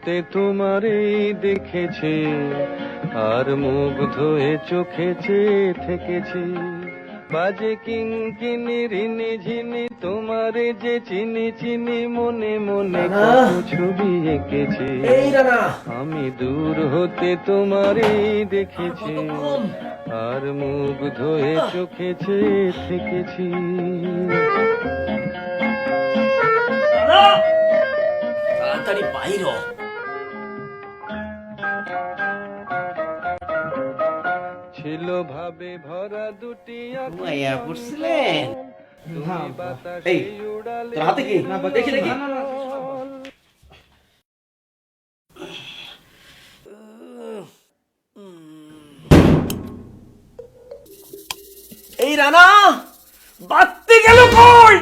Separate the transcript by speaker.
Speaker 1: হতে তোমারই দেখেছি, আর মুগ্ধ হয়ে চোখে চেয়ে থেকেছি। বাজে কিঙ্কিনি রিনি ঝিনি তোমারে যে চিনি চিনি, মনে মনে কত ছবি এঁকেছি। আমি দূর হতে তোমারই দেখেছি, আর মুগ্ধ হয়ে চোখে চেয়ে থেকেছি।
Speaker 2: তাড়াতাড়ি বাইর হ।
Speaker 1: ছিল ভাবে ভরা দুটি
Speaker 2: ঘুমাইয়া পড়ছিলেন?
Speaker 1: তুমি বাতাসে
Speaker 2: এই,
Speaker 1: উড়ালে।
Speaker 2: তোর হাতে কি? দেখি দেখি। এই রানা, বাত্তি গেল কই?